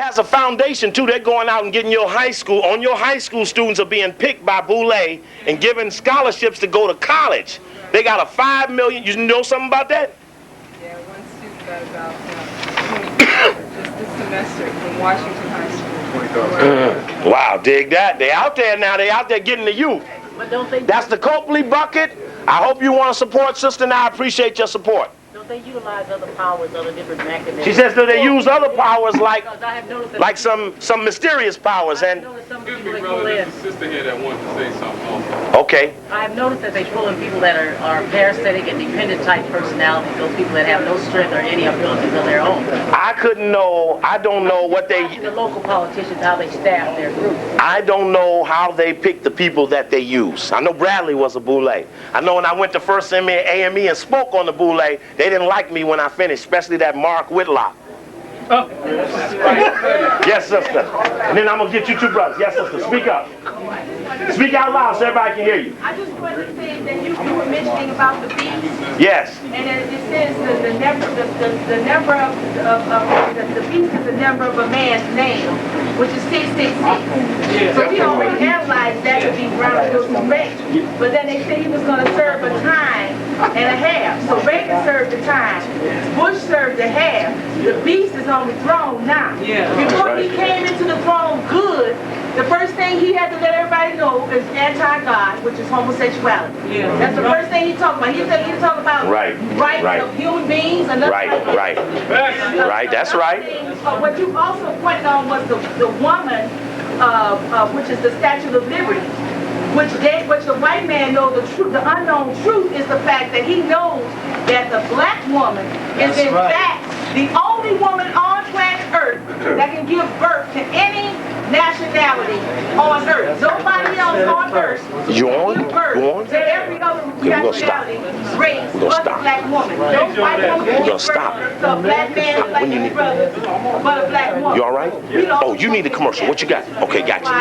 has a foundation too. They're going out and getting your high school. On your high school, students are being picked by Boule and given scholarships to go to college. They got a $5 million. You know something about that? Yeah, one student got about this semester from Washington High School. Wow, dig that. They out there now. They out there getting the youth. But don't they? That's the Copley bucket. I hope you want to support, sister, and I appreciate your support. Don't they utilize other powers, other different mechanisms? She says that they use other powers like Because I have noticed that some mysterious powers. I have And noticed some Excuse people me, they pull brother, in. there's a sister here that wants to say something also. okay, I have noticed that they pull in people that are parasitic and dependent type personalities. Those people that have no strength or any abilities of their own. I couldn't know. I don't know what they. The local politicians, how they staff their group. I don't know how they pick the people that they use. I know Bradley was a Boule. I know when I went to First AME and spoke on the Boule, they didn't like me when I finished, especially that Mark Whitlock. Yes, sister. And then I'm going to get you two brothers. Yes, sister. Speak up. Speak out loud so everybody can hear you. I just wanted to say that you were mentioning about the beast, Yes. and it says the number of the beast is the number of a man's name, which is 666. So we already analyzed that to be rounded up to Reagan, but then they said he was going to serve a time and a half. So Reagan served the time, Bush served the half. The beast is on the throne now. Before he came into the throne good, the first thing he had to let everybody know is anti-God, which is homosexuality. That's the first thing he talked about. He said he talked about rights of human beings and nothing like that. Right, that's right. What you also pointed on was the woman, which is the Statue of Liberty, which the white man knows the truth. The unknown truth is the fact that he knows that the black woman is in fact the only woman on planet Earth that can give birth to any nationality on Earth. Nobody else on Earth You can give birth to every other nationality, race, but a black woman. No white woman can give birth to a black man like his brother, but a black woman. You all right? Oh, you need a commercial. What you got? Okay, gotcha.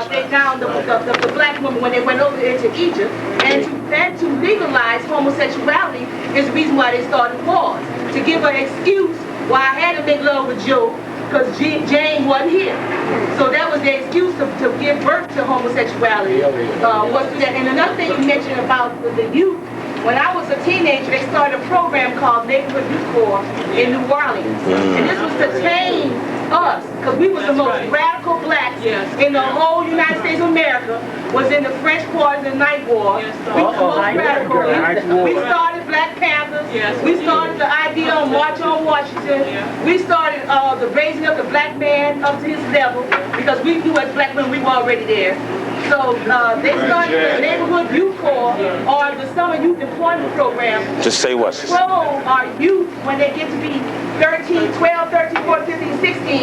They found the black woman when they went over into Egypt, and to legalize homosexuality is the reason why they started wars, to give an excuse why I had to make love with Joe, because Jane wasn't here. So that was the excuse to give birth to homosexuality. And another thing you mentioned about the youth, when I was a teenager, they started a program called Neighborhood Youth Corps in New Orleans. And this was to tame us, because we was the most radical blacks in the whole United States of America, was in the French Quarter, the Night War. We were the most radical. We started Black Panthers. We started the idea of March on Washington. We started the raising up the black man up to his level, because we knew as black men we were already there. So they started the Neighborhood Youth Corps, or the Summer Youth Employment Program. Just say what? So our youth, when they get to be 13, 12, 13, 14, 15, 16,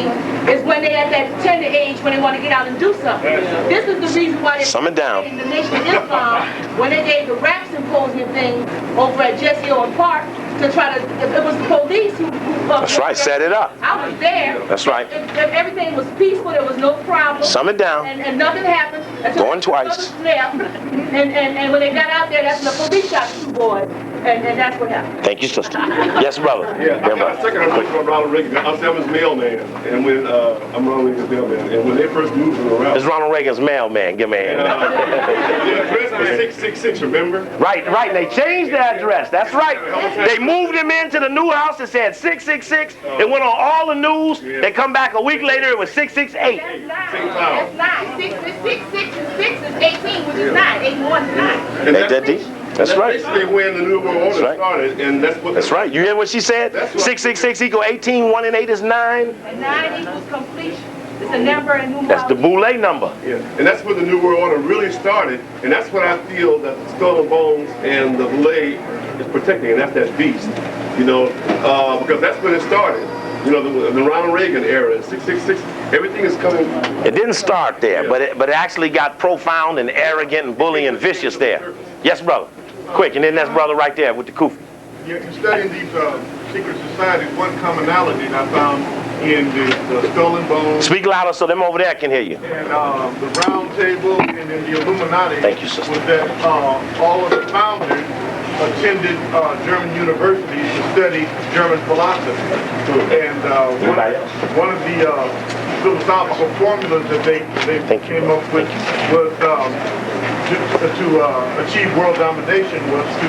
is when they at that tender age when they want to get out and do something. This is the reason why they in the Nation of Islam, when they gave the rap symposium thing over at Jesse Owen Park, to try to, it was the police who that's right, set it up. I was there. That's right. Everything was peaceful, there was no problem. Sum it down. And nothing happened. Going twice. Left. And when they got out there, that's when the police shot the two boys. And that's what happened. Thank you, sister. Yes, brother. Yeah, I got a second question on Ronald Reagan. I'm his mailman, and when I'm Ronald Reagan's mailman, and when they first moved him around. It's Ronald Reagan's mailman. Give me a hand. The address was 666, remember? Right. And they changed the address. That's right. They moved him into the new house. It said 666. It went on all the news. They come back a week later. It was 668. That's 9. 6 and 6 is 18, which is 9. 81 is 9. Ain't that deep? That's right. Basically when the New World Order started, and that's what. That's right. You hear what she said? 666 equal 18. 1 and 8 is 9. And 9 equals completion. It's a number and numerology. That's the Boule number. Yeah, and that's when the New World Order really started, and that's what I feel that the Skull and Bones and the Boule is protecting, and that's that beast, because that's when it started. The Ronald Reagan era, 666, everything is coming. It didn't start there, but it actually got profound and arrogant and bully and vicious there. Yes, brother. Quick, and then that's brother right there with the kufi. Yeah, in studying these secret societies, one commonality I found in the Skull and Bones. Speak louder so them over there can hear you. And the Round Table and then the Illuminati. Thank you, sister. Was that all of the founders attended German universities to study German philosophy. And one of the philosophical formulas that they came up with was to achieve world domination was to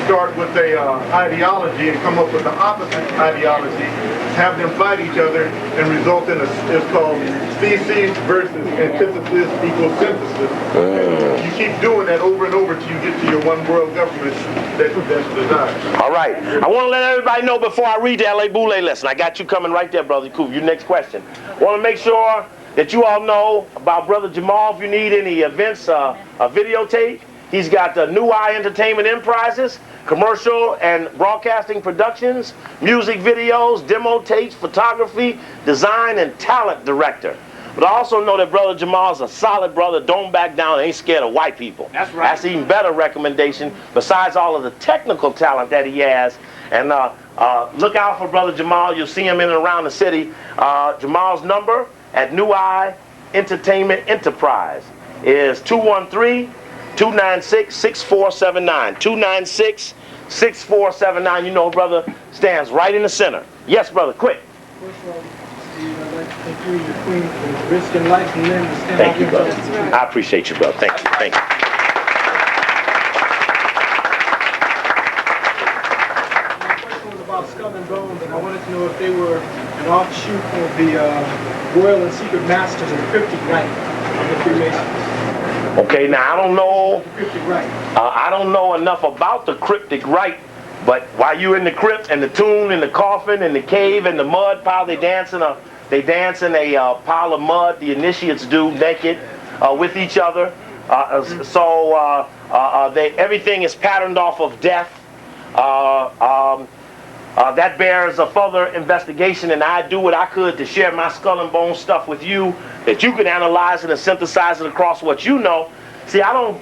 start with a ideology and come up with the opposite ideology, have them fight each other, and result in it's called thesis versus antithesis equals synthesis. And you keep doing that over and over till you get to your one world government that's desired. All right. I want to let everybody know before I read the LA Boule lesson. I got you coming right there, Brother Coop. Your next question. I want to make sure that you all know about Brother Jamal. If you need any events, a videotape, he's got the New Eye Entertainment Enterprises, commercial and broadcasting productions, music videos, demo tapes, photography, design, and talent director. But I also know that Brother Jamal's a solid brother, don't back down, ain't scared of white people. That's right. That's an even better recommendation, besides all of the technical talent that he has. And look out for Brother Jamal. You'll see him in and around the city. Jamal's number at New Eye Entertainment Enterprise is 213-296-6479. 296-6479. You know, brother stands right in the center. Yes, brother, quick. First of all, Steve, I'd like to conclude the Queen for risking life and limb to stand Thank you, brother. Right. I appreciate you, brother. Thank you. Thank you. My question was about Skull and Bones, and I wanted to know if they were an offshoot of the Royal and Secret Masters of the Cryptic Rite of the Freemasons. Okay, now I don't know. Cryptic Rite. I don't know enough about the cryptic rite, but while you're in the crypt and the tomb and the coffin and the cave and the mud pile, they dance in a pile of mud. The initiates do naked with each other. Everything is patterned off of death. That bears a further investigation, and I do what I could to share my skull and bone stuff with you, that you can analyze it and synthesize it across what you know. See, I don't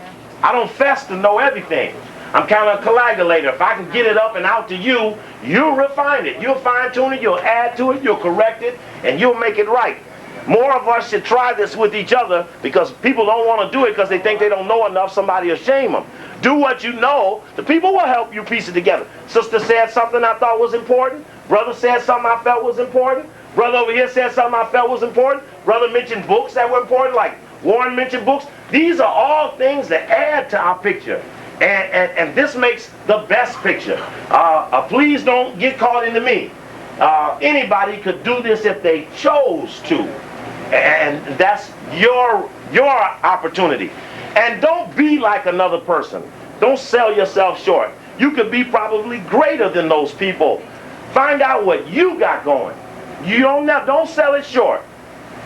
fess to know everything. I'm kind of a coagulator. If I can get it up and out to you, you'll refine it. You'll fine-tune it, you'll add to it, you'll correct it, and you'll make it right. More of us should try this with each other, because people don't want to do it because they think they don't know enough. Somebody will shame them. Do what you know. The people will help you piece it together. Sister said something I thought was important. Brother said something I felt was important. Brother over here said something I felt was important. Brother mentioned books that were important, like Warren mentioned books. These are all things that add to our picture. And this makes the best picture. Please don't get caught into me. Anybody could do this if they chose to. And that's your opportunity. And don't be like another person. Don't sell yourself short. You could be probably greater than those people. Find out what you got going. You don't sell it short.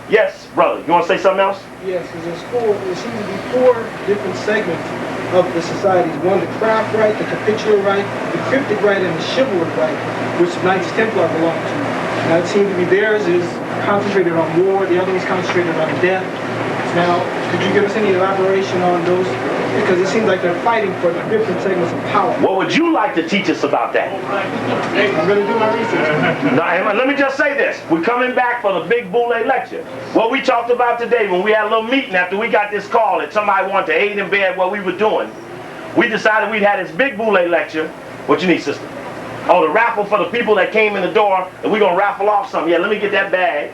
Yes, brother. You want to say something else? Yes, because in school, there seems to be 4 different segments of the societies. One, the craft rite, the capitular rite, the cryptic rite, and the chivalric rite, which Knights Templar belong to. Now, it seems to be theirs is concentrated on war, the other is concentrated on death. Now, could you give us any elaboration on those? Because it seems like they're fighting for the different segments of power. What would you like to teach us about that? I'm going to do my research. Now, let me just say this. We're coming back for the big Boule lecture. What we talked about today, when we had a little meeting after we got this call that somebody wanted to aid and abet what we were doing, we decided we'd had this big Boule lecture. What you need, sister? Oh, the raffle for the people that came in the door, and we're going to raffle off something. Yeah, let me get that bag.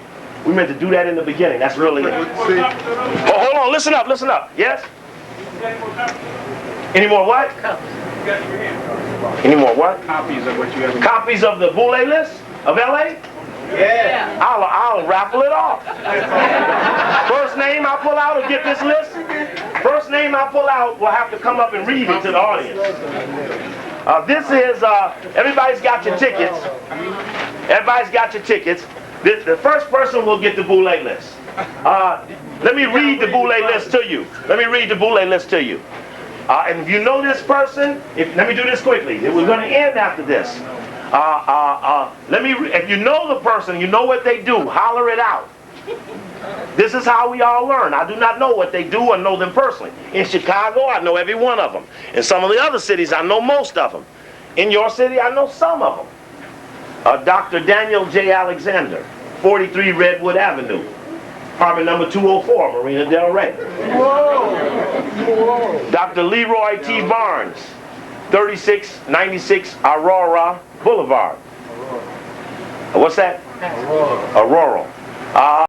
We meant to do that in the beginning. That's really it. Oh, hold on. Listen up. Listen up. Yes? Any more what? Any more what? Copies of what you have. Copies of the Boule list of LA? Yeah. I'll raffle it off. First name I pull out will get this list. First name I pull out will have to come up and read it to the audience. This is, everybody's got your tickets. Everybody's got your tickets. The first person will get the Boule list. Let me read the Boule list to you. Let me read the Boule list to you. And if you know this person, let me do this quickly. We're going to end after this. If you know the person, you know what they do, holler it out. This is how we all learn. I do not know what they do or know them personally. In Chicago, I know every one of them. In some of the other cities, I know most of them. In your city, I know some of them. Dr. Daniel J. Alexander, 43 Redwood Avenue, apartment number 204, Marina Del Rey. Whoa. Dr. Leroy T. Barnes, 3696 Aurora Boulevard. What's that? Aurora.